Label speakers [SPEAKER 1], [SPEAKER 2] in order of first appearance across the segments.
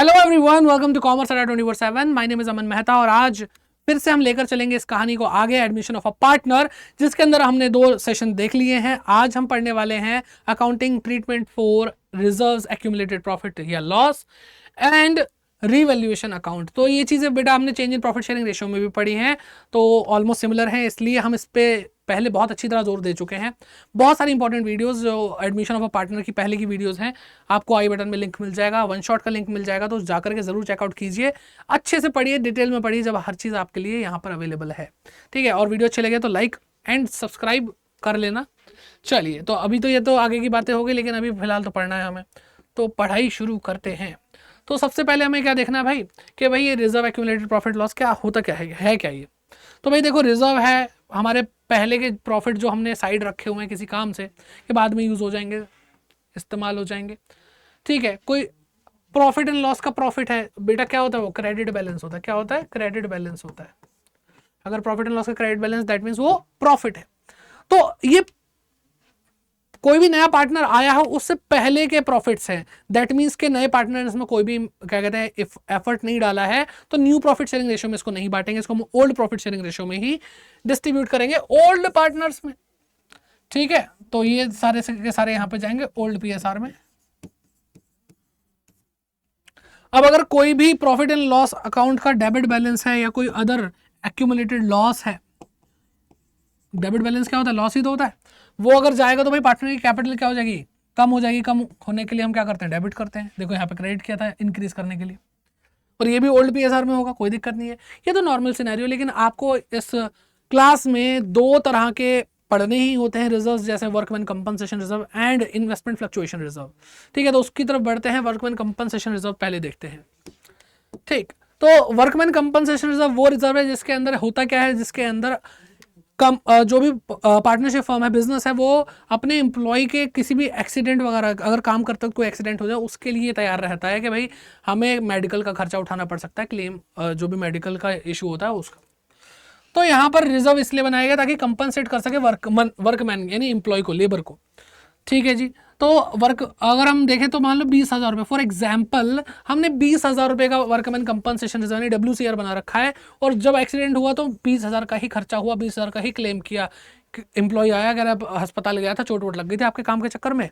[SPEAKER 1] Hello everyone, welcome to commerce Adda 24/7। My name is Aman Mehta और आज फिर से हम लेकर चलेंगे इस कहानी को आगे, एडमिशन ऑफ अ पार्टनर, जिसके अंदर हमने 2 सेशन देख लिए हैं। आज हम पढ़ने वाले हैं accounting treatment for reserves, accumulated profit या लॉस एंड रीवैल्यूएशन अकाउंट। तो ये चीज़ें बेटा हमने change in profit sharing ratio में भी पढ़ी हैं, तो ऑलमोस्ट सिमिलर हैं, इसलिए हम इस पे पहले बहुत अच्छी तरह जोर दे चुके हैं। बहुत सारी इंपॉर्टेंट वीडियोस जो एडमिशन ऑफ अ पार्टनर की पहले की वीडियोस हैं, आपको आई बटन में लिंक मिल जाएगा, वन शॉट का लिंक मिल जाएगा, तो जाकर के जरूर चेकआउट कीजिए, अच्छे से पढ़िए, डिटेल में पढ़िए, जब हर चीज़ आपके लिए यहाँ पर अवेलेबल है। ठीक है, और वीडियो अच्छे लगे तो लाइक एंड सब्सक्राइब कर लेना। चलिए, तो अभी तो ये तो आगे की बातें हो गई, लेकिन अभी फिलहाल तो पढ़ना है हमें, तो पढ़ाई शुरू करते हैं। तो सबसे पहले हमें क्या देखना है भाई कि भाई ये रिजर्व एक्यूमुलेटेड प्रॉफिट लॉस क्या होता, क्या है क्या ये। तो भाई देखो, रिजर्व है हमारे पहले के प्रॉफिट जो हमने साइड रखे हुए हैं किसी काम से कि बाद में यूज हो जाएंगे, इस्तेमाल हो जाएंगे। ठीक है, कोई प्रॉफिट एंड लॉस का प्रॉफिट है बेटा, क्या होता है वो क्रेडिट बैलेंस होता है। क्या होता है? क्रेडिट बैलेंस होता है। अगर प्रॉफिट एंड लॉस का क्रेडिट बैलेंस, दैट मीन्स वो प्रॉफिट है। तो ये कोई भी नया पार्टनर आया हो उससे पहले के प्रॉफिट्स हैं, दैट मीन्स के नए पार्टनर ने इसमें कोई भी क्या कहते हैं एफर्ट नहीं डाला है, तो न्यू प्रॉफिट शेयरिंग रेशियो में इसको नहीं बांटेंगे, इसको हम ओल्ड प्रॉफिट शेयरिंग रेशियो में ही डिस्ट्रीब्यूट करेंगे ओल्ड पार्टनर्स में। ठीक है, तो ये सारे के सारे यहां पे जाएंगे ओल्ड पीएसआर में। अब अगर कोई भी प्रॉफिट एंड लॉस अकाउंट का डेबिट बैलेंस है या कोई अदर एक्यूमुलेटेड लॉस है, डेबिट बैलेंस क्या होता है? लॉस ही तो होता है। वो अगर जाएगा तो भाई पार्टनर की कैपिटल क्या हो जाएगी? कम हो जाएगी। कम होने के लिए हम क्या करते हैं? डेबिट करते हैं। देखो यहाँ पे क्रेडिट किया था इंक्रीज करने के लिए, और ये भी ओल्ड पीएसआर में होगा, कोई दिक्कत नहीं है। ये तो नॉर्मल सिनेरियो, लेकिन आपको इस क्लास में 2 तरह के पढ़ने ही होते हैं रिजर्व, जैसे workman compensation reserve and investment fluctuation reserve. ठीक है, तो उसकी तरफ बढ़ते हैं। वर्कमैन कंपनसेशन रिजर्व पहले देखते हैं। ठीक, तो वर्कमैन कंपनसेशन रिजर्व वो रिजर्व है जिसके अंदर होता क्या है, जिसके अंदर जो भी पार्टनरशिप फर्म है, बिजनेस है, वो अपने एम्प्लॉय के किसी भी एक्सीडेंट वगैरह, अगर काम करते वक्त कोई एक्सीडेंट हो जाए, उसके लिए तैयार रहता है कि भाई हमें मेडिकल का खर्चा उठाना पड़ सकता है, क्लेम जो भी मेडिकल का इशू होता है उसका। तो यहाँ पर रिजर्व इसलिए बनाया गया ताकि कंपनसेट कर सके वर्कमैन यानी एम्प्लॉय को, लेबर को। ठीक है जी, तो वर्क अगर हम देखें तो मान लो 20,000 रुपये, फॉर एग्जाम्पल हमने 20,000 रुपये का वर्कमैन कंपनसेशन रिजर्व यानी WCR बना रखा है, और जब एक्सीडेंट हुआ तो 20,000 का ही खर्चा हुआ, 20,000 का ही क्लेम किया। एम्प्लॉय आया, अगर आप अस्पताल गया था, चोट वोट लग गई थी आपके काम के चक्कर में,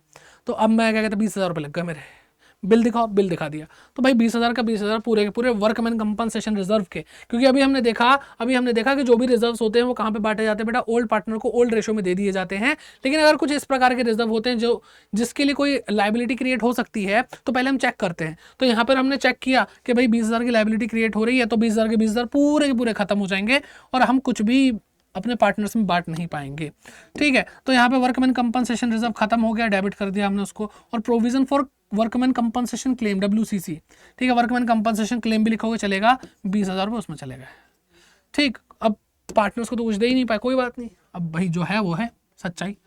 [SPEAKER 1] तो अब मैं क्या कहता, 20,000 रुपये लग गए मेरे, बिल दिखाओ, बिल दिखा दिया, तो भाई 20,000 का 20,000 पूरे के पूरे वर्कमैन कंपनसेशन रिजर्व के। क्योंकि अभी हमने देखा कि जो भी रिजर्व्स होते हैं वो कहाँ पे बांटे जाते हैं बेटा? ओल्ड पार्टनर को ओल्ड रेशियो में दे दिए जाते हैं। लेकिन अगर कुछ इस प्रकार के रिजर्व होते हैं जो जिसके लिए कोई लाइबिलिटी क्रिएट हो सकती है, तो पहले हम चेक करते हैं। तो यहाँ पर हमने चेक किया कि भाई 20,000 की लाइबिलिटी क्रिएट हो रही है, तो 20,000 के 20,000 पूरे के पूरे खत्म हो जाएंगे और हम कुछ भी अपने पार्टनर्स में बांट नहीं पाएंगे। ठीक है, तो यहाँ पे वर्कमैन कंपनसेशन रिजर्व खत्म हो गया, डेबिट कर दिया हमने उसको, और provision for workman compensation claim WCC। ठीक है, वर्कमैन कंपनसेशन क्लेम भी लिखोगे चलेगा, 20,000 रुपये उसमें चलेगा। ठीक, अब पार्टनर्स को तो कुछ दे ही नहीं पाए, कोई बात नहीं, अब भाई जो है वो है सच्चाई।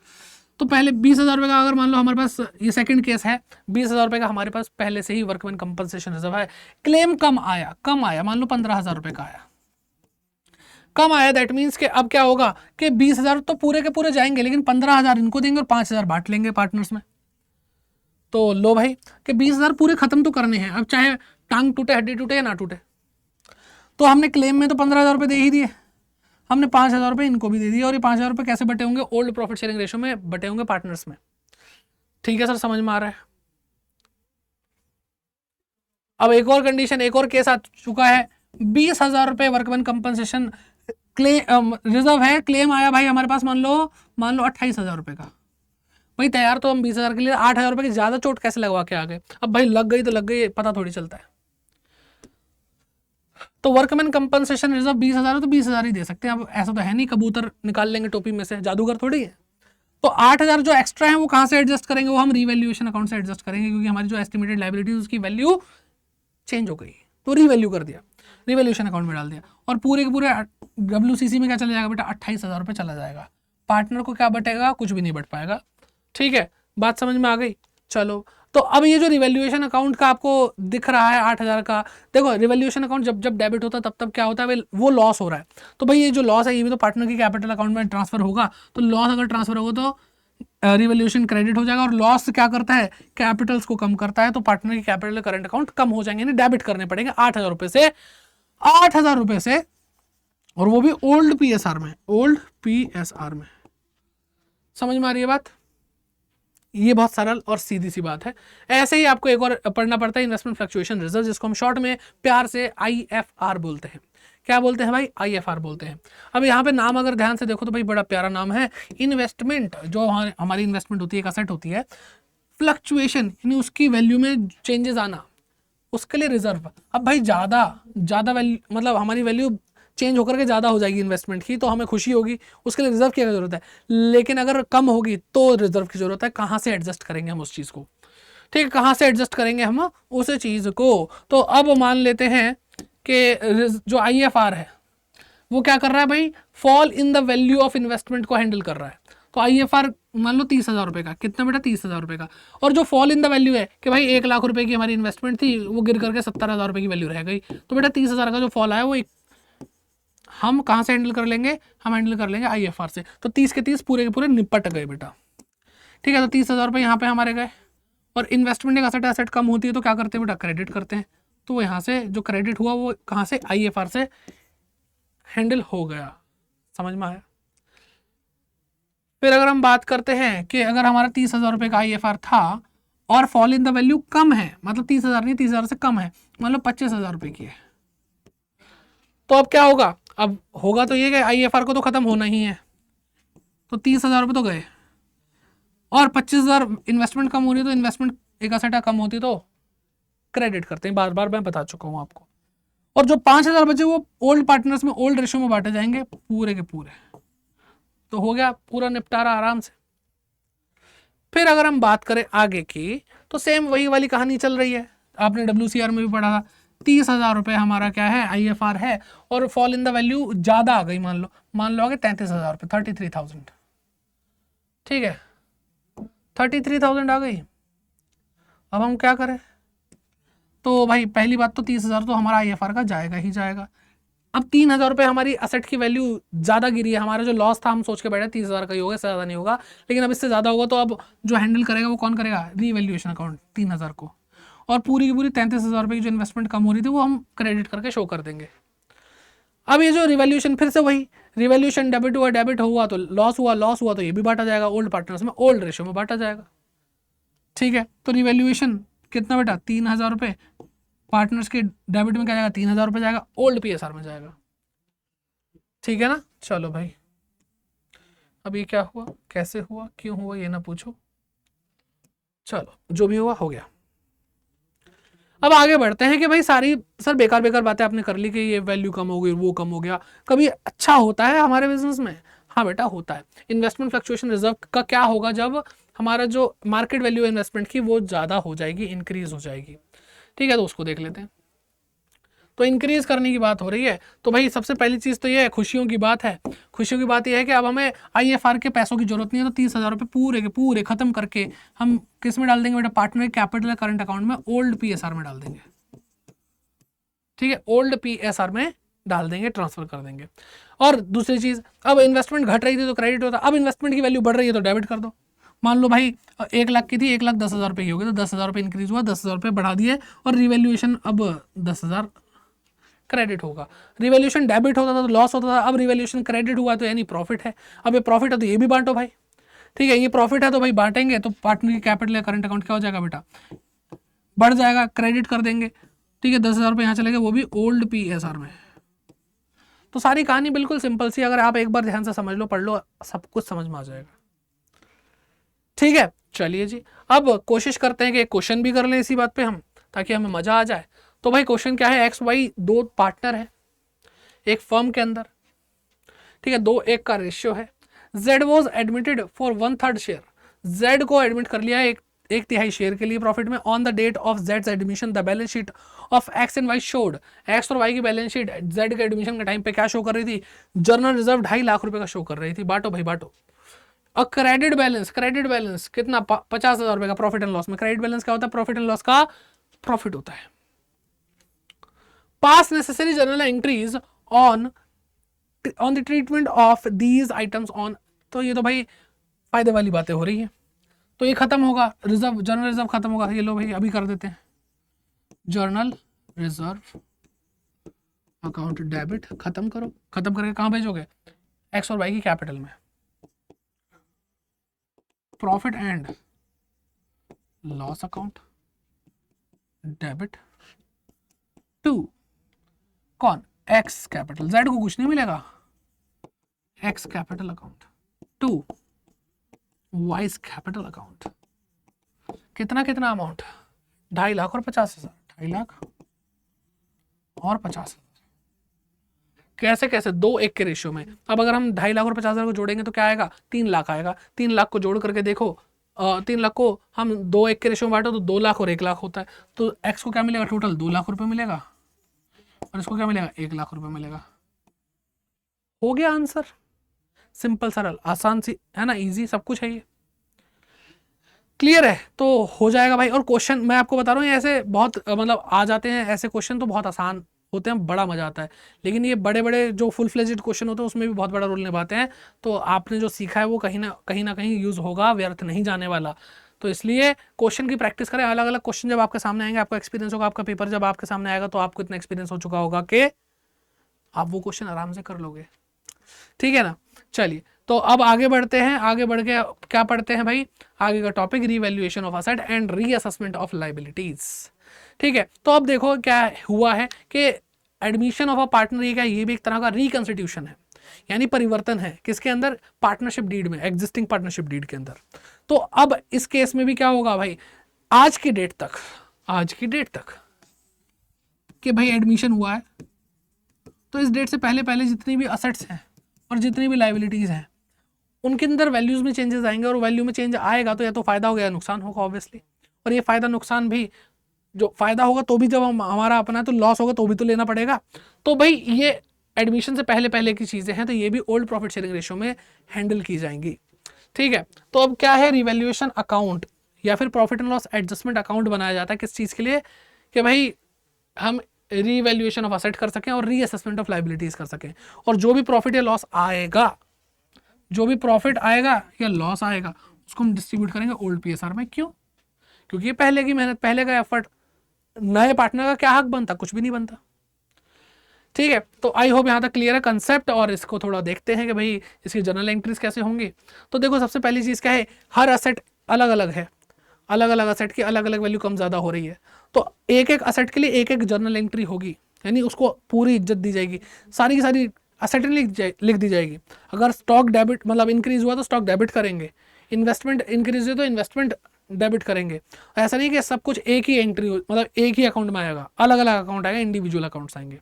[SPEAKER 1] तो पहले 20,000 रुपये का, अगर मान लो हमारे पास ये सेकंड केस है, 20,000 रुपये का हमारे पास पहले से ही वर्कमैन कंपनसेशन रिजर्व है। क्लेम कम आया, मान लो 15,000 रुपये का आया, कम आया, दैट मीन्स कि अब क्या होगा कि 20,000 तो पूरे के पूरे जाएंगे, लेकिन 15,000 इनको देंगे और 5,000 बांट लेंगे पार्टनर्स में। तो लो भाई कि 20,000 पूरे खत्म तो करने हैं, अब चाहे टांग टूटे, हड्डी टूटे या ना टूटे। तो हमने क्लेम में तो 15,000 रुपये दे ही दिए, हमने 5,000 रुपये इनको भी दे दिए, और ये 5,000 रुपये कैसे बटे होंगे? ओल्ड प्रॉफिट शेयरिंग रेशियो में बटे होंगे पार्टनर्स में। ठीक है सर, समझ में आ रहा है? अब एक और कंडीशन, एक और केस आ चुका है, 20,000 रुपये वर्कमैन कंपनसेशन क्लेम रिजर्व है, क्लेम आया भाई हमारे पास, मान लो 28,000 रुपये का। भाई तैयार तो हम 20,000 के लिए, 8,000 रुपये की ज्यादा चोट कैसे लगवा के आ गए? अब भाई लग गई तो लग गई, पता थोड़ी चलता है। तो वर्कमैन कंपनसेशन रिजर्व 20,000 है तो 20,000 ही दे सकते हैं। अब ऐसा तो है नहीं कबूतर निकाल लेंगे टोपी में से, जादूगर थोड़ी है। तो 8,000 जो एक्स्ट्रा है वो कहाँ से एडजस्ट करेंगे? वो हम रीवैल्यूएशन अकाउंट से एडजस्ट करेंगे, क्योंकि हमारी जो एस्टिमेटेड लाइबिलिटी उसकी वैल्यू चेंज हो गई, तो रीवैल्यू कर दिया, रिवैल्यूएशन अकाउंट में डाल दिया, और पूरे के पूरे WCC में क्या चला जाएगा बेटा? 28,000 रुपये चला जाएगा। पार्टनर को क्या बटेगा? कुछ भी नहीं बट पाएगा। ठीक है, बात समझ में आ गई? चलो, तो अब ये जो रिवैल्यूएशन अकाउंट का आपको दिख रहा है 8,000 का, देखो रिवैल्यूएशन अकाउंट जब जब डेबिट होता है तब तब क्या होता है? वो लॉस हो रहा है, तो भाई ये जो लॉस है ये भी तो पार्टनर की कैपिटल अकाउंट में ट्रांसफर होगा। तो लॉस अगर ट्रांसफर होगा तो रिवैल्यूएशन क्रेडिट हो जाएगा। और लॉस क्या करता है, कैपिटल्स को कम करता है, तो पार्टनर की कैपिटल करंट अकाउंट कम हो जाएंगे, यानी डेबिट करने पड़ेंगे 8,000 रुपए से, 8,000 रुपए से, और वो भी ओल्ड पीएसआर में, ओल्ड पीएसआर में। समझ में आ रही है बात? ये बहुत सरल और सीधी सी बात है। ऐसे ही आपको एक और पढ़ना पड़ता है, इन्वेस्टमेंट फ्लक्चुएशन रिजर्व, जिसको हम शॉर्ट में प्यार से आईएफआर बोलते हैं। क्या बोलते हैं भाई? आईएफआर बोलते हैं। अब यहाँ पे नाम अगर ध्यान से देखो तो भाई बड़ा प्यारा नाम है। इन्वेस्टमेंट, जो हमारी इन्वेस्टमेंट होती है, एक असेट होती है, फ्लक्चुएशन यानी उसकी वैल्यू में चेंजेस आना, उसके लिए रिजर्व। अब भाई ज़्यादा वैल्यू, मतलब हमारी वैल्यू चेंज होकर के ज़्यादा हो जाएगी इन्वेस्टमेंट की, तो हमें खुशी होगी, उसके लिए रिजर्व की जरूरत है। लेकिन अगर कम होगी तो रिजर्व की जरूरत है। कहाँ से एडजस्ट करेंगे हम उस चीज़ को? ठीक है, कहाँ से एडजस्ट करेंगे हम उस चीज़ को? तो अब मान लेते हैं कि जो आईएफआर है वो क्या कर रहा है भाई, fall in the value of investment को हैंडल कर रहा है। तो आईएफआर मान लो 30,000 रुपये का, कितना बेटा? 30,000 रुपये का। और जो फॉल इन द वैल्यू है कि भाई 1,00,000 रुपये की हमारी इन्वेस्टमेंट थी, वो गिर करके 70,000 रुपये की वैल्यू रह गई, तो बेटा 30,000 का जो फॉल आया वो हम कहाँ से हैंडल कर लेंगे? हम हैंडल कर लेंगे आईएफआर से। तो 30 के 30 पूरे के पूरे निपट गए बेटा। ठीक है, तो 30,000 रुपये यहाँ पे हमारे गए। और इन्वेस्टमेंट एक एसेट कम होती है तो क्या करते हैं बेटा? क्रेडिट करते हैं। तो यहाँ से जो क्रेडिट हुआ वो कहाँ से? आईएफआर से हैंडल हो गया। समझ में आया? फिर अगर हम बात करते हैं कि अगर हमारा 30,000 रुपये का आईएफआर था और फॉल इन द वैल्यू कम है, मतलब 30,000 नहीं, 30,000 से कम है, मतलब 25,000 रुपये की है, तो अब क्या होगा? अब होगा तो ये कि आईएफआर को तो खत्म होना ही है, तो 30,000 रुपये तो गए, और 25,000 इन्वेस्टमेंट कम हो रही है, तो इन्वेस्टमेंट एक असेट कम होती तो क्रेडिट करते हैं, बार बार मैं बता चुका हूं आपको। और जो 5,000 बचे वो ओल्ड पार्टनर्स में ओल्ड रेशियो में बांटे जाएंगे पूरे के पूरे। तो हो गया पूरा निपटारा आराम से। फिर अगर हम बात करें आगे की, तो सेम वही वाली कहानी चल रही है, आपने WCR में भी पढ़ा था। 30,000 रुपये हमारा क्या है? आईएफआर है, और फॉल इन द वैल्यू ज़्यादा आ गई, मान लो आगे 33,000 रुपये, 33,000। ठीक है, 33,000 आ गई। अब हम क्या करें? तो भाई पहली बात तो 30,000 तो हमारा आईएफआर का जाएगा ही जाएगा। अब 3,000 रुपये हमारी असेट की वैल्यू ज़्यादा गिरी है, हमारा जो लॉस था हम सोच के बैठे 30,000 का ही होगा, इससे ज़्यादा नहीं होगा, लेकिन अब इससे ज़्यादा होगा, तो अब जो हैंडल करेगा वो कौन करेगा? रीवैल्यूएशन अकाउंट 3,000 को। और पूरी की पूरी 33,000 रुपये की जो इन्वेस्टमेंट कम हो रही थी वो हम क्रेडिट करके शो कर देंगे। अब ये जो रिवैल्यूएशन, फिर से वही रिवैल्यूएशन, डेबिट हुआ तो लॉस हुआ, लॉस हुआ तो ये भी बांटा जाएगा ओल्ड पार्टनर्स में, ओल्ड रेशियो में बांटा जाएगा। ठीक है, तो रिवैल्यूएशन कितना बेटा? 3,000 रुपये, पार्टनर्स के डेबिट में क्या जाएगा? 3,000 रुपये जाएगा, ओल्ड पीएसआर में जाएगा। ठीक है ना? चलो भाई, अब ये क्या हुआ, कैसे हुआ, क्यों हुआ, ये ना पूछो, चलो जो भी हुआ हो गया। अब आगे बढ़ते हैं कि भाई सारी सर बेकार बेकार बातें आपने कर ली कि ये वैल्यू कम हो गई, वो कम हो गया, कभी अच्छा होता है हमारे बिजनेस में? हाँ बेटा होता है। इन्वेस्टमेंट फ्लक्चुएशन रिजर्व का क्या होगा? जब हमारा जो मार्केट वैल्यू है इन्वेस्टमेंट की वो ज़्यादा हो जाएगी, इंक्रीज हो जाएगी। ठीक है, तो उसको देख लेते हैं। तो इंक्रीज करने की बात हो रही है, तो भाई सबसे पहली चीज़ तो ये है, खुशियों की बात है। खुशियों की बात यह है कि अब हमें आईएफआर के पैसों की जरूरत नहीं है, तो 30,000 रुपये पूरे के पूरे खत्म करके हम किस में डाल देंगे बेटा? पार्टनर कैपिटल करंट अकाउंट में, ओल्ड पीएसआर में डाल देंगे। ठीक है, ओल्ड पीएसआर में डाल देंगे, ट्रांसफर कर देंगे। और दूसरी चीज़, अब इन्वेस्टमेंट घट रही थी तो क्रेडिट होता, अब इन्वेस्टमेंट की वैल्यू बढ़ रही है तो डेबिट कर दो। मान लो भाई 1,00,000 की थी, 1,10,000 रुपये की होगी, तो 10,000 रुपये इंक्रीज हुआ, 10,000 रुपये बढ़ा दिए, और रिवैल्यूएशन अब 10,000 क्रेडिट होगा। रिवैल्यूएशन डेबिट होता था तो लॉस होता था, अब रिवैल्यूएशन क्रेडिट हुआ तो यानी प्रॉफिट है। अब ये प्रॉफिट है तो ये भी बांटो भाई। ठीक है, ये प्रॉफिट है तो भाई बांटेंगे, तो पार्टनर की कैपिटल या करंट अकाउंट क्या हो जाएगा बेटा? बढ़ जाएगा, क्रेडिट कर देंगे। ठीक है, 10,000 रुपये यहाँ चले गए, वो भी ओल्ड पीएसआर में। तो सारी कहानी बिल्कुल सिंपल सी, अगर आप एक बार ध्यान से समझ लो, पढ़ लो, सब कुछ समझ में आ जाएगा। ठीक है, चलिए जी, अब कोशिश करते हैं कि एक क्वेश्चन भी कर लें इसी बात पे हम, ताकि हमें मजा आ जाए। तो भाई क्वेश्चन क्या है? XY दो पार्टनर है एक फर्म के अंदर। ठीक है, 2:1 का रेशियो है। Z was admitted for 1/3 share, Z को एडमिट कर लिया है एक तिहाई शेयर के लिए प्रॉफिट में। On the date of Z's admission the balance sheet of X and Y showed, X और Y की बैलेंस शीट Z के एडमिशन के टाइम पे क्या शो कर रही थी? जर्नल रिजर्व 2.5 लाख रुपए का शो कर रही थी। बांटो भाई बांटो। और क्रेडिट बैलेंस कितना? 50,000 रुपए का प्रॉफिट एंड लॉस में। क्रेडिट बैलेंस क्या होता है? प्रॉफिट एंड लॉस का प्रॉफिट होता है। पास necessary journal entries on the treatment of these items on, तो ये तो भाई फायदे वाली बातें हो रही हैं। तो ये खत्म होगा, रिजर्व, जर्नल रिजर्व खत्म होगा। ये लो भाई अभी कर देते हैं, जर्नल रिजर्व अकाउंट डेबिट खत्म करो। खत्म करके कहाँ भेजोगे, एक्स और वाई की कैपिटल में। Profit and loss account debit to कौन, एक्स कैपिटल, जेड को कुछ नहीं मिलेगा, X capital account to Y's capital account. कितना कितना अमाउंट, 2.5 लाख और 50,000, 2.5 लाख और 50,000। कैसे कैसे, 2:1 के रेशियो में। अब अगर हम 2.5 लाख और 50,000 को जोड़ेंगे तो क्या आएगा, 3 लाख आएगा। 3 लाख को जोड़ करके देखो, 3 लाख को हम 2:1 के रेशियो में बांटो तो 2 लाख और 1 लाख होता है। तो एक्स को क्या मिलेगा, टोटल 2 लाख रुपए मिलेगा, और इसको क्या मिलेगा, 1 लाख रुपए मिलेगा। हो गया आंसर, सिंपल सरल आसान सी है ना, इजी सब कुछ है ये। क्लियर है, तो हो जाएगा भाई। और क्वेश्चन मैं आपको बता रहा हूँ, ऐसे बहुत मतलब आ जाते हैं ऐसे क्वेश्चन, तो बहुत आसान होते हैं, बड़ा मजा आता है। लेकिन ये बड़े बड़े जो फुल फ्लेजेड क्वेश्चन होते हैं उसमें भी बहुत बड़ा रोल निभाते हैं। तो आपने जो सीखा है वो कहीं ना कहीं यूज होगा, व्यर्थ नहीं जाने वाला। तो इसलिए क्वेश्चन की प्रैक्टिस करें। अलग अलग क्वेश्चन जब आपके सामने आएंगे, आपका एक्सपीरियंस होगा, आपका पेपर जब आपके सामने आएगा तो आपको इतना एक्सपीरियंस हो चुका होगा कि आप वो क्वेश्चन आराम से कर लोगे। ठीक है ना, चलिए तो अब आगे बढ़ते हैं। आगे बढ़ के क्या पढ़ते हैं भाई, आगे का topic revaluation of asset and reassessment of liabilities. ठीक है, तो अब देखो क्या हुआ है कि एडमिशन ऑफ अ पार्टनर, ये क्या, ये भी एक तरह का रिकंस्टिट्यूशन है, यानी परिवर्तन है किसके अंदर, पार्टनरशिप डीड में, एग्जिस्टिंग पार्टनरशिप डीड के अंदर। तो अब इस केस में भी क्या होगा भाई, आज की डेट तक कि भाई एडमिशन हुआ है, तो इस डेट से पहले पहले जितनी भी असेट्स हैं और जितनी भी लाइबिलिटीज हैं उनके अंदर वैल्यूज में चेंजेस आएंगे, और वैल्यू में चेंज आएगा तो या तो फायदा होगा या नुकसान होगा ऑब्वियसली। और ये फायदा नुकसान भी, जो फायदा होगा तो भी जब हमारा अपना है, तो लॉस होगा तो भी तो लेना पड़ेगा। तो भाई ये एडमिशन से पहले पहले की चीजें हैं, तो ये भी ओल्ड प्रॉफिट शेयरिंग रेशियो में हैंडल की जाएंगी। ठीक है, तो अब क्या है, रिवैल्यूएशन अकाउंट या फिर profit and loss adjustment account बनाया जाता है किस चीज के लिए, कि भाई हम रीवैल्यूएशन ऑफ असेट कर सकें और रीअसेसमेंट ऑफ लायबिलिटीज कर सकें। और जो भी प्रॉफिट या लॉस आएगा, जो भी प्रॉफिट आएगा या लॉस आएगा, उसको हम डिस्ट्रीब्यूट करेंगे ओल्ड पीएसआर में। क्यों, क्योंकि ये पहले की मेहनत, पहले का एफर्ट, नए पार्टनर का क्या हक बनता, कुछ भी नहीं बनता। ठीक है, तो आई होप यहाँ तक क्लियर है कंसेप्ट। और इसको थोड़ा देखते हैं कि भाई इसकी जर्नल एंट्रीज कैसे होंगी। तो देखो सबसे पहली चीज क्या है, हर असेट अलग अलग है, अलग अलग असेट की अलग अलग वैल्यू कम ज्यादा हो रही है, तो एक एक असेट के लिए एक एक जर्नल एंट्री होगी, यानी उसको पूरी इज्जत दी जाएगी, सारी की सारी असेट लिख दी जाएगी। अगर स्टॉक डेबिट मतलब इंक्रीज हुआ तो स्टॉक डेबिट करेंगे, इन्वेस्टमेंट इंक्रीज हुई तो इन्वेस्टमेंट डेबिट करेंगे। ऐसा नहीं कि सब कुछ एक ही एंट्री मतलब एक ही अकाउंट में आएगा, अलग अलग अकाउंट आएगा, इंडिविजुअल अकाउंट्स आएंगे।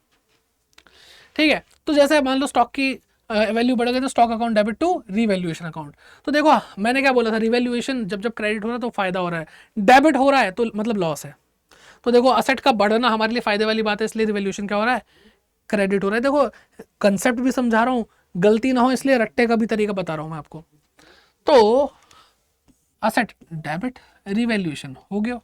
[SPEAKER 1] ठीक है, तो जैसे मान लो स्टॉक की वैल्यू बढ़ गई तो stock account debit to revaluation account. तो देखो मैंने क्या बोला था, रिवैल्यूएशन जब जब क्रेडिट हो रहा है तो फायदा हो रहा है, डेबिट हो रहा है तो मतलब लॉस है। तो देखो असेट का बढ़ना हमारे लिए फायदे वाली बात है, इसलिए रिवैल्यूएशन क्या हो रहा है, क्रेडिट हो रहा है। देखो कंसेप्ट भी समझा रहा हूँ, गलती ना हो इसलिए रट्टे का भी तरीका बता रहा हूँ मैं आपको। तो असेट डेबिट, रिवैल्यूएशन हो गया,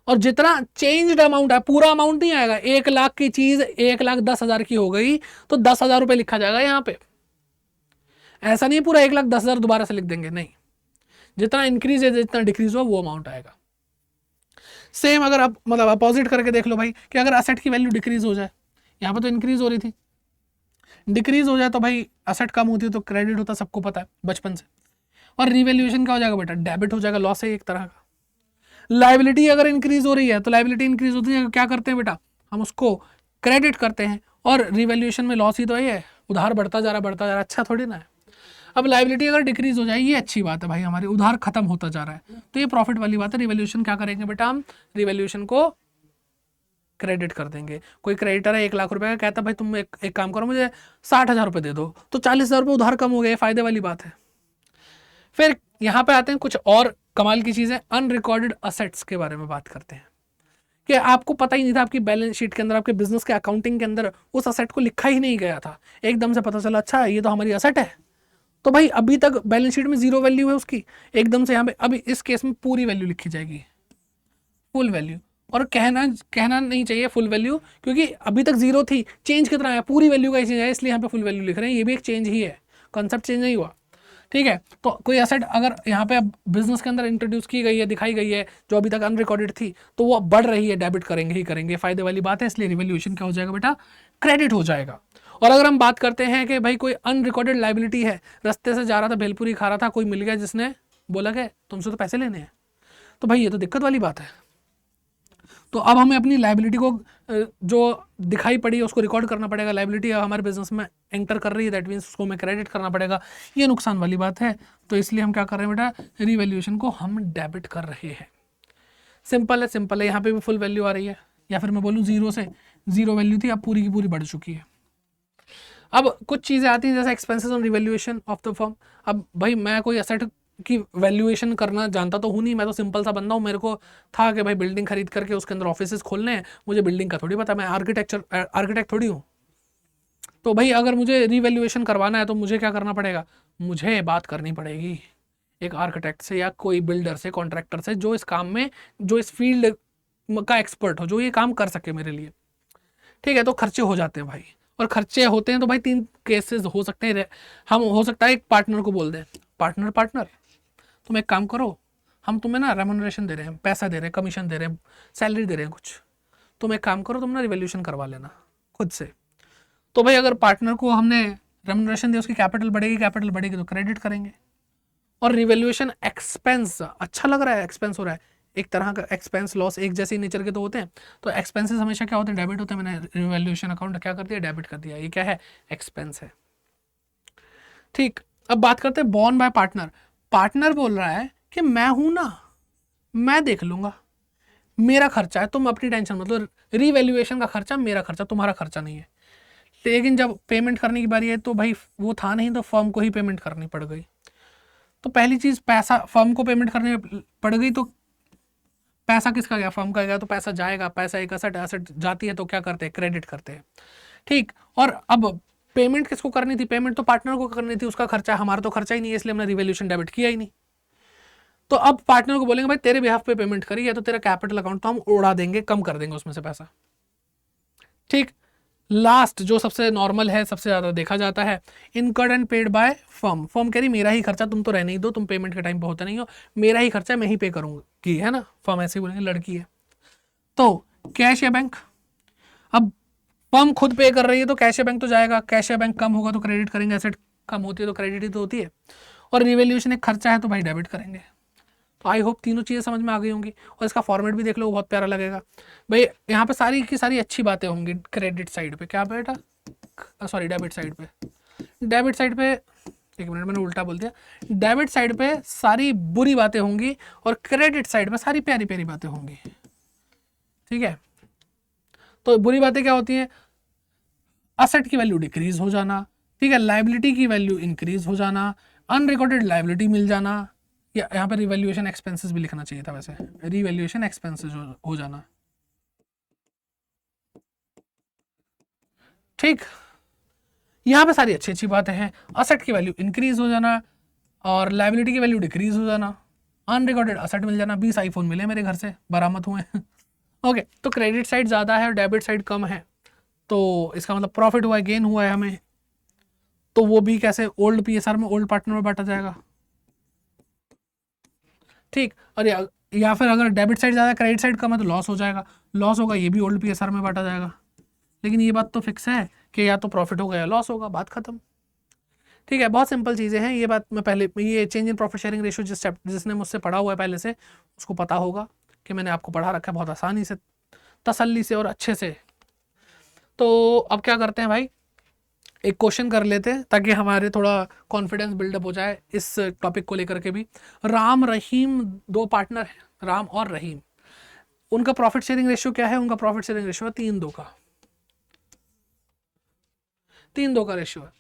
[SPEAKER 1] और जितना चेंज्ड अमाउंट है, पूरा अमाउंट नहीं आएगा। 1 लाख की चीज 1,10,000 की हो गई तो 10,000 रुपए लिखा जाएगा यहाँ पे। ऐसा नहीं पूरा 1,10,000 दोबारा से लिख देंगे, नहीं, जितना इंक्रीज है जितना डिक्रीज हो वो अमाउंट आएगा। सेम अगर आप मतलब अपोजिट करके देख लो भाई, कि अगर असेट की वैल्यू डिक्रीज हो जाए, यहाँ पे तो इंक्रीज हो रही थी, डिक्रीज हो जाए तो भाई असेट कम होती है तो क्रेडिट होता, सबको पता है बचपन से। और रिवैल्यूएशन क्या हो जाएगा बेटा, डेबिट हो जाएगा, लॉस है एक तरह का। लाइबिलिटी अगर इंक्रीज हो रही है तो लाइबिलिटी इंक्रीज होती है, क्या करते हैं बेटा, हम उसको क्रेडिट करते हैं। और रिवैल्यूएशन में लॉस ही तो है, उधार बढ़ता जा रहा, अच्छा थोड़ी ना है। अब लाइबिलिटी अगर डिक्रीज हो जाए, ये अच्छी बात है भाई, हमारी उधार खत्म होता जा रहा है, तो ये प्रॉफिट वाली बात है। रिवैल्यूएशन क्या करेंगे बेटा, हम रिवैल्यूएशन को क्रेडिट कर देंगे। कोई क्रेडिटर है 1 लाख रुपए का, कहता भाई तुम एक काम करो, मुझे 60,000 रुपए दे दो, तो 40,000 रुपए उधार कम हो गए, फायदे वाली बात है। फिर यहाँ पे आते हैं कुछ और कमाल की चीजें, अनरिकॉर्डेड असेट्स के बारे में बात करते हैं, कि आपको पता ही नहीं था, आपकी बैलेंस शीट के अंदर, आपके बिजनेस के अकाउंटिंग के अंदर उस असेट को लिखा ही नहीं गया था, एकदम से पता चला अच्छा ये तो हमारी असेट है, तो भाई अभी तक बैलेंस शीट में 0 वैल्यू है उसकी, एकदम से यहाँ पे अभी इस केस में पूरी वैल्यू लिखी जाएगी, फुल वैल्यू। और कहना नहीं चाहिए फुल वैल्यू, क्योंकि अभी तक 0 थी, चेंज कितना है, पूरी वैल्यू का चेंज है, इसलिए यहाँ पे फुल वैल्यू लिख रहे हैं, ये भी एक चेंज ही है, कॉन्सेप्ट चेंज नहीं हुआ। ठीक है, तो कोई एसेट अगर यहाँ पे बिजनेस के अंदर इंट्रोड्यूस की गई है, दिखाई गई है, जो अभी तक अनरिकॉर्डेड थी, तो वो बढ़ रही है, डेबिट करेंगे ही करेंगे, फायदे वाली बात है, इसलिए रिवैल्यूएशन क्या हो जाएगा बेटा, क्रेडिट हो जाएगा। और अगर हम बात करते हैं कि भाई कोई अनरिकॉर्डेड लाइबिलिटी है, रास्ते से जा रहा था, भेलपुरी खा रहा था, कोई मिल गया जिसने बोला कि तुमसे तो पैसे लेने हैं, तो भाई ये तो दिक्कत वाली बात है। तो अब हमें अपनी लाइबिलिटी को जो दिखाई पड़ी उसको रिकॉर्ड करना पड़ेगा। लाइबिलिटी हमारे बिजनेस में एंटर कर रही है, दैट मीन्स उसको हमें क्रेडिट करना पड़ेगा, ये नुकसान वाली बात है। तो इसलिए हम क्या कर रहे हैं बेटा, रिवैल्यूएशन को हम डेबिट कर रहे हैं। सिंपल है, सिंपल है। यहाँ पे भी फुल वैल्यू आ रही है, या फिर मैं बोलूँ जीरो से जीरो वैल्यू थी, अब पूरी की पूरी बढ़ चुकी है। अब कुछ चीज़ें आती हैं जैसे expenses on revaluation of the firm. अब भाई मैं कोई एसेट की वैल्यूएशन करना जानता तो हूँ नहीं, मैं तो सिंपल सा बंदा हूँ। मेरे को था कि भाई बिल्डिंग खरीद करके उसके अंदर ऑफिसेज खोलने हैं, मुझे बिल्डिंग का थोड़ी पता, मैं आर्किटेक्ट थोड़ी हूँ। तो भाई अगर मुझे रिवैल्यूएशन करवाना है तो मुझे क्या करना पड़ेगा, मुझे बात करनी पड़ेगी एक आर्किटेक्ट से या कोई बिल्डर से, कॉन्ट्रैक्टर से, जो इस काम में, जो इस फील्ड का एक्सपर्ट हो, जो ये काम कर सके मेरे लिए। ठीक है, तो खर्चे हो जाते हैं भाई, और खर्चे होते हैं तो भाई तीन केसेस हो सकते हैं। हम हो सकता है एक पार्टनर को बोल दें, पार्टनर तुम एक काम करो, हम तुम्हें ना रेम्यूनरेशन दे रहे हैं, पैसा दे रहे हैं, कमीशन दे रहे हैं, सैलरी दे रहे हैं कुछ, तुम एक काम करो, तुम ना रिवैल्यूएशन करवा लेना खुद से। तो भाई अगर पार्टनर को हमने रेम्यूनरेशन दिया, उसकी कैपिटल बढ़ेगी तो क्रेडिट करेंगे। और रिवैल्यूएशन एक्सपेंस, अच्छा लग रहा है, एक्सपेंस हो रहा है, एक तरह का एक्सपेंस लॉस एक जैसे नेचर के तो होते हैं, तो एक्सपेंसेस हमेशा क्या होते हैं, डेबिट होते हैं। मैंने रिवैल्यूएशन अकाउंट क्या कर दिया, डेबिट कर दिया, ये क्या है, एक्सपेंस है। ठीक, अब बात करते हैं बॉर्न बाय पार्टनर। पार्टनर बोल रहा है कि मैं हूं ना, मैं देख लूंगा, मेरा खर्चा है, तुम अपनी टेंशन मतलब रिवैल्यूएशन का खर्चा मेरा खर्चा, तुम्हारा खर्चा नहीं है। लेकिन जब पेमेंट करने की बारी है तो भाई वो था नहीं, तो फर्म को ही पेमेंट करनी पड़ गई। तो पहली चीज, पैसा फर्म को पेमेंट करनी पड़ गई, तो पैसा किसका गया, फर्म का गया, तो पैसा जाएगा। पैसा एक एसेट जाती है तो क्या करते हैं, क्रेडिट करते हैं। ठीक, और अब पेमेंट किसको करनी थी, पेमेंट तो पार्टनर को करनी थी, उसका खर्चा, हमारा तो खर्चा ही नहीं है, इसलिए हमने रिवैल्यूएशन डेबिट किया ही नहीं। तो अब पार्टनर को बोलेंगे भाई तेरे बिहाफ पे पेमेंट करी है, तो तेरा कैपिटल अकाउंट तो हम उड़ा देंगे, कम कर देंगे उसमें से पैसा। ठीक, लास्ट जो सबसे नॉर्मल है, सबसे ज्यादा देखा जाता है, incurred and paid by firm. Firm कह रही मेरा ही खर्चा, तुम तो रहने ही दो, तुम पेमेंट के टाइम पे होता नहीं हो, मेरा ही खर्चा, मैं ही पे करूंगी, है ना। फर्म ऐसे ही बोलेंगे, लड़की है तो कैश या बैंक। अब फर्म खुद पे कर रही है तो कैश या बैंक तो जाएगा, कैश या बैंक कम होगा तो क्रेडिट करेंगे, एसेट कम होती है तो क्रेडिट ही तो होती है। और रिवैल्यूएशन एक खर्चा है तो भाई डेबिट करेंगे। तो आई होप तीनों चीज़ें समझ में आ गई होंगी, और इसका फॉर्मेट भी देख लो, बहुत प्यारा लगेगा भाई। यहाँ पे सारी की सारी अच्छी बातें होंगी क्रेडिट साइड पे, क्या बेटा, सॉरी डेबिट साइड पे। डेबिट साइड पे, एक मिनट मैंने उल्टा बोल दिया, डेबिट साइड पे सारी बुरी बातें होंगी और क्रेडिट साइड पे सारी प्यारी प्यारी बातें होंगी। ठीक है, तो बुरी बातें क्या होती हैं, असेट की वैल्यू डिक्रीज हो जाना, ठीक है, लाइबिलिटी की वैल्यू इंक्रीज हो जाना, अनरिकॉर्डेड लाइबिलिटी मिल जाना, या यहाँ पे रिवैल्यूएशन एक्सपेंसेस भी लिखना चाहिए था वैसे, रिवैल्यूएशन एक्सपेंसेस हो जाना। ठीक, यहाँ पे सारी अच्छी अच्छी बातें हैं, असेट की वैल्यू इंक्रीज हो जाना और लाइबिलिटी की वैल्यू डिक्रीज हो जाना, अनरिकॉर्डेड असेट मिल जाना, 20 आईफोन मिले मेरे घर से, बरामद हुए। ओके, तो क्रेडिट साइड ज़्यादा है और डेबिट साइड कम है, तो इसका मतलब प्रॉफिट हुआ है, गेन हुआ है हमें, तो वो भी कैसे, ओल्ड पीएसआर में, ओल्ड पार्टनर में बांटा जाएगा। ठीक, और या फिर अगर डेबिट साइड ज़्यादा क्रेडिट साइड कम है तो लॉस हो जाएगा, लॉस होगा, ये भी ओल्ड पीएसआर में बांटा जाएगा। लेकिन ये बात तो फिक्स है कि या तो प्रॉफिट होगा या लॉस होगा, बात खत्म। ठीक है, बहुत सिंपल चीज़ें हैं, ये बात मैं पहले, ये change in profit sharing ratio जिसने मुझसे पढ़ा हुआ है पहले से, उसको पता होगा कि मैंने आपको पढ़ा रखा है बहुत आसानी से, तसल्ली से और अच्छे से। तो अब क्या करते हैं भाई, एक क्वेश्चन कर लेते हैं ताकि हमारे थोड़ा कॉन्फिडेंस बिल्डअप हो जाए इस टॉपिक को लेकर के भी। राम रहीम दो पार्टनर हैं, राम और रहीम, उनका प्रॉफिट शेयरिंग रेशियो क्या है, उनका प्रॉफिट शेयरिंग रेशियो है 3:2 का, 3:2 का रेशियो है।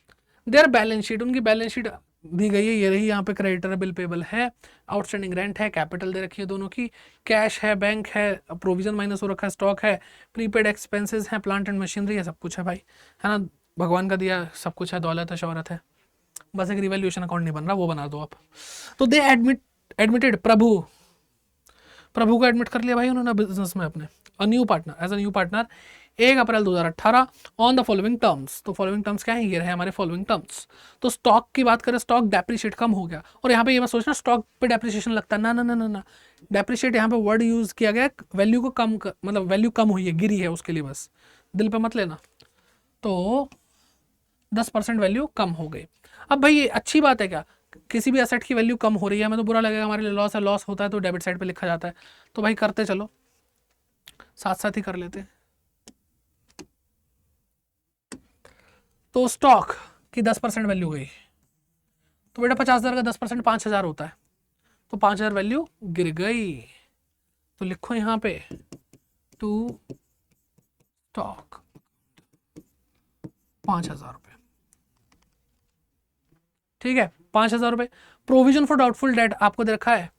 [SPEAKER 1] देयर बैलेंस शीट, उनकी बैलेंस शीट दी गई है, ये रही, यहाँ पे क्रेडिटर बिल पेबल है, आउटस्टैंडिंग रेंट है, कैपिटल दे रखी है दोनों की, कैश है, बैंक है, प्रोविजन माइनस हो रखा है, स्टॉक है, प्रीपेड एक्सपेंसेस है, प्लांट एंड मशीनरी है, सब कुछ है भाई, है ना, भगवान का दिया सब कुछ है, दौलत है, शौहरत है, बस एक रिवैल्यूएशन अकाउंट नहीं बन रहा, वो बना दो आप। तो दे एडमिटेड, प्रभु को एडमिट कर लिया भाई उन्होंने बिजनेस में अपने, new partner, as a new partner 1 April 2018 on the following terms. तो फॉलोइंग टर्म्स क्या है, ये रहे हमारे फॉलोइंग टर्म्स। तो स्टॉक की बात करें, स्टॉक डेप्रिशिएट कम हो गया, और यहाँ पे ये मत सोचना स्टॉक पे डेप्रिसिएशन लगता है, ना ना ना ना ना, डेप्रिशिएट यहाँ पे वर्ड यूज किया गया, वैल्यू को कम मतलब वैल्यू कम हुई है, गिरी है, उसके लिए बस दिल पे मत लेना। तो 10% वैल्यू कम हो गई। अब भाई ये अच्छी बात है क्या, किसी भी एसेट की वैल्यू कम हो रही है, हमें तो बुरा लगेगा, हमारे लिए लॉस है, लॉस होता है तो डेबिट साइड पे लिखा जाता है। तो भाई करते चलो, साथ साथ ही कर लेते हैं। तो स्टॉक की 10% वैल्यू गई, तो बेटा 50,000 का 10% 5,000 होता है, तो 5,000 वैल्यू गिर गई। तो लिखो यहां पे टू स्टॉक 5,000 रुपये, ठीक है, 5,000 रुपये। प्रोविजन फॉर डाउटफुल डेट आपको दे रखा है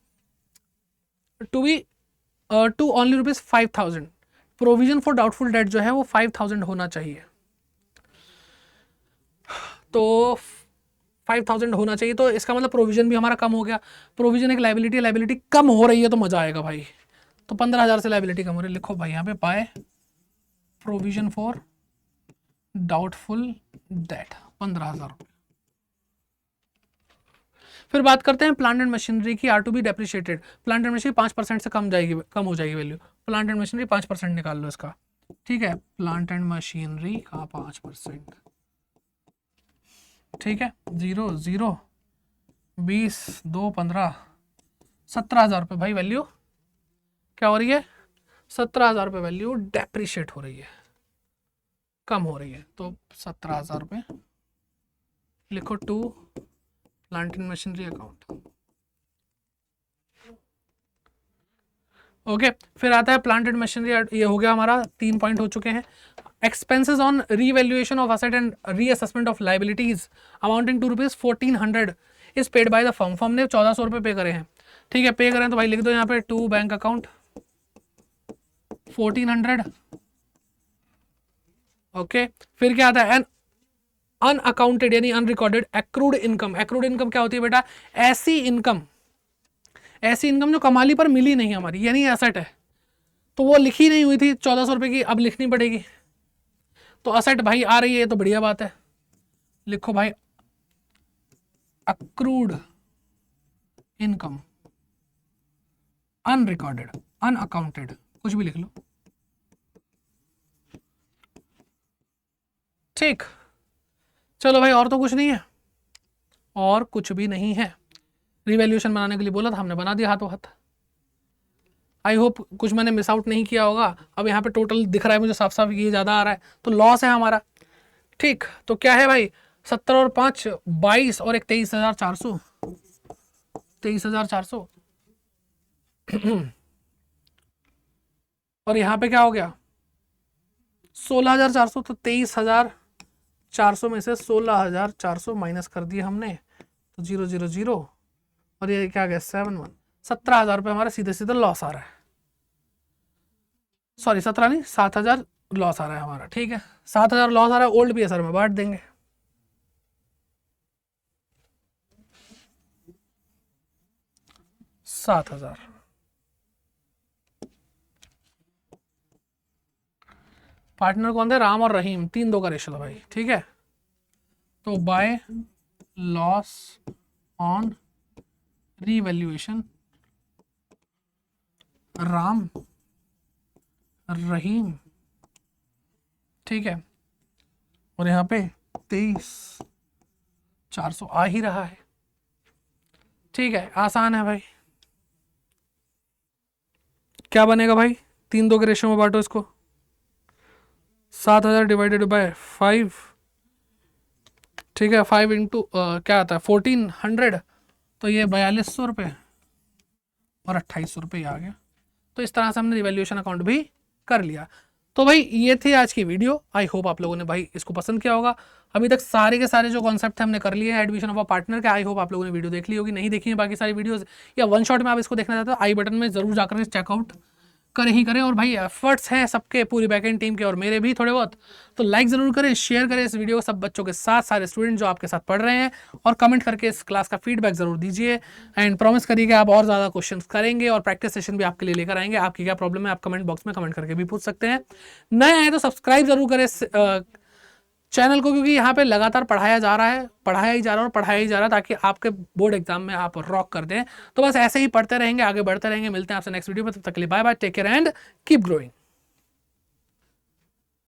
[SPEAKER 1] to be to only rupees 5,000। Provision for doubtful debt जो है वो 5,000 होना चाहिए, तो 5,000 होना चाहिए, तो इसका मतलब प्रोविजन भी हमारा कम हो गया। प्रोविजन एक लाइबिलिटी, लाइबिलिटी कम हो रही है तो मजा आएगा भाई। तो 15,000 से लाइबिलिटी कम हो रही है, लिखो भाई यहाँ पे by provision for doubtful debt 15,000 रुपये। फिर बात करते हैं प्लांट एंड मशीनरी की, are to be depreciated. Plant and machinery 5% से कम जाएगी, कम हो जाएगी वैल्यू। प्लांट एंड मशीनरी 5% निकाल लो इसका, ठीक है, प्लांट एंड मशीनरी का 5%, ठीक है, 0 0 20 2 15 17,000 रुपये भाई वैल्यू क्या हो रही है, 17,000 रुपये वैल्यू डेप्रिशिएट हो रही है, कम हो रही है। तो 17,000 रुपये लिखो to plant and machinery account. Okay, फिर आता है प्लांट एंड मशीनरी, ये हो गया हमारा, 3 पॉइंट हो चुके हैं। Expenses on revaluation of asset and reassessment of liabilities amounting to rupees 1,400 is paid by the firm. Firm ने 1,400 रुपये पे करे हैं, ठीक है, पे करें तो भाई लिख दो यहाँ पे टू बैंक अकाउंट 1,400। ओके, फिर क्या आता है, एन अनअकाउंटेड यानी unrecorded accrued income. Accrued income क्या होती है बेटा, ऐसी इनकम जो कमाली पर मिली नहीं हमारी, यानी एसेट है तो वो लिखी नहीं हुई थी 1,400 रुपये की, अब लिखनी पड़ेगी। तो असेट भाई आ रही है तो बढ़िया बात है, लिखो भाई अक्रूड इनकम अनरिकॉर्डेड अनअकाउंटेड, कुछ भी लिख लो, ठीक। चलो भाई, और तो कुछ नहीं है, और कुछ भी नहीं है। रिवैल्यूएशन बनाने के लिए बोला था, हमने बना दिया हाथों हाथ। आई होप कुछ मैंने मिस आउट नहीं किया होगा। अब यहाँ पे टोटल दिख रहा है मुझे साफ साफ, ये ज़्यादा आ रहा है तो लॉस है हमारा, ठीक। तो क्या है भाई, 70 और 5 22 और एक 23,400, 23,400 और यहाँ पे क्या हो गया 16,400। तो 23,400 में से 16,400 माइनस कर दिए हमने, तो 0 0 0 और ये क्या गया 7 1, 17,000 रुपये हमारा सीधे सीधे लॉस आ रहा है। सॉरी 17 नहीं, 7,000 लॉस आ रहा है हमारा, ठीक है, 7,000 लॉस आ रहा है। ओल्ड भी सर में बांट देंगे, $7,000। पार्टनर कौन थे, राम और रहीम, 3-2 का रेशो था भाई, ठीक है। तो by loss on revaluation Ram Rahim, ठीक है, और यहाँ पे 23,400 आ ही रहा है, ठीक है, आसान है भाई। क्या बनेगा भाई, 3-2 के रेशो में बांटो इसको, 7,000 डिवाइडेड बाय 5, ठीक है, 5 इंटू क्या आता है 1,400, तो ये 4,200 रुपये और 2,800 रुपये आ गया। तो इस तरह से हमने रिवैल्यूएशन अकाउंट भी कर लिया। तो भाई ये थी आज की वीडियो, आई होप आप लोगों ने भाई इसको पसंद किया होगा। अभी तक सारे के सारे जो कॉन्सेप्ट थे हमने कर लिए हैं एडमिशन ऑफ अ पार्टनर के। आई होप आप लोगों ने वीडियो देख ली होगी, नहीं देखी है बाकी सारी वीडियोस या वन शॉट में आप इसको देखना चाहते हो, आई बटन में जरूर जाकर चेकआउट करें ही करें। और भाई एफर्ट्स हैं सबके, पूरी बैकएंड टीम के और मेरे भी थोड़े बहुत, तो लाइक ज़रूर करें, शेयर करें इस वीडियो को सब बच्चों के साथ, सारे स्टूडेंट जो आपके साथ पढ़ रहे हैं, और कमेंट करके इस क्लास का फीडबैक ज़रूर दीजिए। एंड प्रॉमिस करिए कि आप और ज़्यादा क्वेश्चंस करेंगे और प्रैक्टिस सेशन भी आपके लिए लेकर आएंगे। आपकी क्या प्रॉब्लम है आप कमेंट बॉक्स में कमेंट करके भी पूछ सकते हैं। नए आए तो सब्सक्राइब जरूर करें चैनल को, क्योंकि यहाँ पे लगातार पढ़ाया जा रहा है, पढ़ाया ही जा रहा है और पढ़ाया ही जा रहा है, ताकि आपके बोर्ड एग्जाम में आप रॉक कर दें। तो बस ऐसे ही पढ़ते रहेंगे, आगे बढ़ते रहेंगे। मिलते हैं आपसे नेक्स्ट वीडियो में, तब तक के लिए bye bye, take care and keep growing.